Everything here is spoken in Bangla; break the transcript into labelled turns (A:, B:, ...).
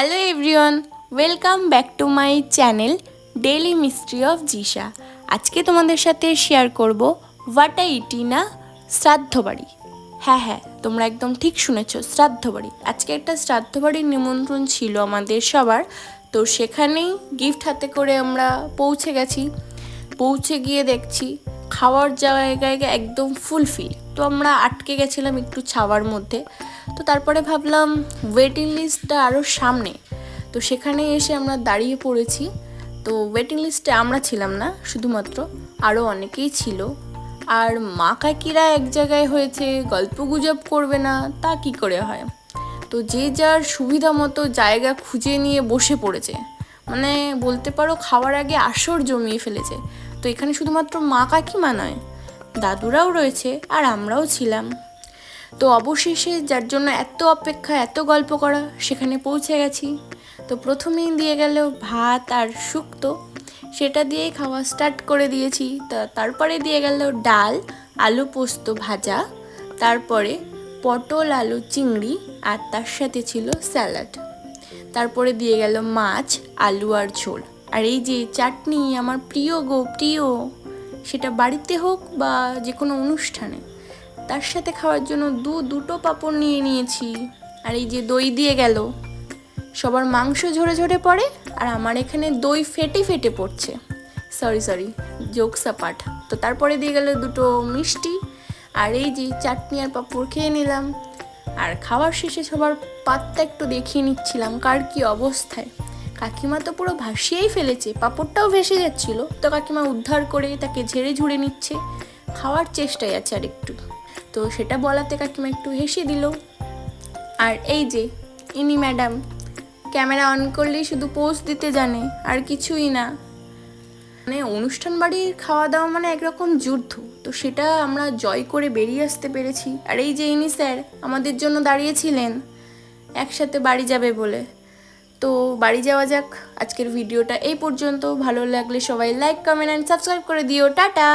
A: Hello everyone, welcome back to my channel daily mystery of Jisha. আজকে তোমাদের সাথে শেয়ার করব ওয়াটা ইটিনা শ্রাদ্ধ বাড়ি। হ্যাঁ, তোমরা একদম ঠিক শুনেছ, শ্রাদ্ধ বাড়ি। আজকে একটা শ্রাদ্ধ বাড়ির নিমন্ত্রণ ছিল আমাদের সবার, তো সেখানেই গিফট হাতে করে আমরা পৌঁছে গেছি। পৌঁছে গিয়ে দেখছি খাওয়ার জায়গায় একদম ফুলফিল। তো আমরা আটকে গেছিলাম একটু ছাওয়ার মধ্যে। তো তারপরে ভাবলাম ওয়েটিং লিস্টটা আরও সামনে, তো সেখানে এসে আমরা দাঁড়িয়ে পড়েছি। তো ওয়েটিং লিস্টে আমরা ছিলাম না, শুধুমাত্র আরও অনেকেই ছিল। আর মা কাকিরা এক জায়গায় হয়েছে, গল্পগুজব করবে না তা কি করে হয়। তো যে যার সুবিধা মতো জায়গা খুঁজে নিয়ে বসে পড়েছে, মানে বলতে পারো খাওয়ার আগে আসর জমিয়ে ফেলেছে। তো এখানে শুধুমাত্র মা কাকিমা নয়, দাদুরাও রয়েছে আর আমরাও ছিলাম। তো অবশেষে যার জন্য এত অপেক্ষা, এত গল্প করা, সেখানে পৌঁছে গেছি। তো প্রথমেই দিয়ে গেল ভাত আর শুক্তো, সেটা দিয়েই খাওয়া স্টার্ট করে দিয়েছি। তারপরে দিয়ে গেল ডাল, আলু পোস্ত ভাজা, তারপরে পটল আলু চিংড়ি, আর তার সাথে ছিল স্যালাড। তারপরে দিয়ে গেল মাছ, আলু আর ঝোল। আর এই যে চাটনি, আমার প্রিয় গো প্রিয়, সেটা বাড়িতে হোক বা যে কোনো অনুষ্ঠানে, তার সাথে খাওয়ার জন্য দুটো পাঁপড় নিয়ে নিয়েছি। আর এই যে দই দিয়ে গেল, সবার মাংস ঝরে ঝরে পড়ে আর আমার এখানে দই ফেটে ফেটে পড়ছে। Sorry, jokes apart. তো তারপরে দিয়ে গেল দুটো মিষ্টি, আর এই যে চাটনি আর পাঁপড় খেয়ে নিলাম। আর খাওয়ার শেষে সবার পাতটা একটু দেখিয়ে নিচ্ছিলাম কার কি অবস্থায়। কাকিমা তো পুরো ভাসিয়েই ফেলেছে, পাঁপড়টাও ভেসে যাচ্ছিল। তো কাকিমা উদ্ধার করে তাকে ঝেড়ে ঝুড়ে নিচ্ছে, খাওয়ার চেষ্টায় আছে আর একটু। তো সেটা বলাতে কাকিমা একটু হেসে দিল। আর এই যে ইনি ম্যাডাম, ক্যামেরা অন করলেই শুধু পোজ দিতে জানে, আর কিছুই না। মানে অনুষ্ঠান বাড়ির খাওয়া দাওয়া মানে একরকম যুদ্ধ, তো সেটা আমরা জয় করে বেরিয়ে আসতে পেরেছি। আর এই যে ইনি স্যার আমাদের জন্য দাঁড়িয়েছিলেন একসাথে বাড়ি যাবে বলে। তো বাড়ি যাওয়া যাক। আজকের ভিডিওটা এই পর্যন্ত। ভালো লাগলে সবাই লাইক, কমেন্ট অ্যান্ড সাবস্ক্রাইব করে দিও। টাটা।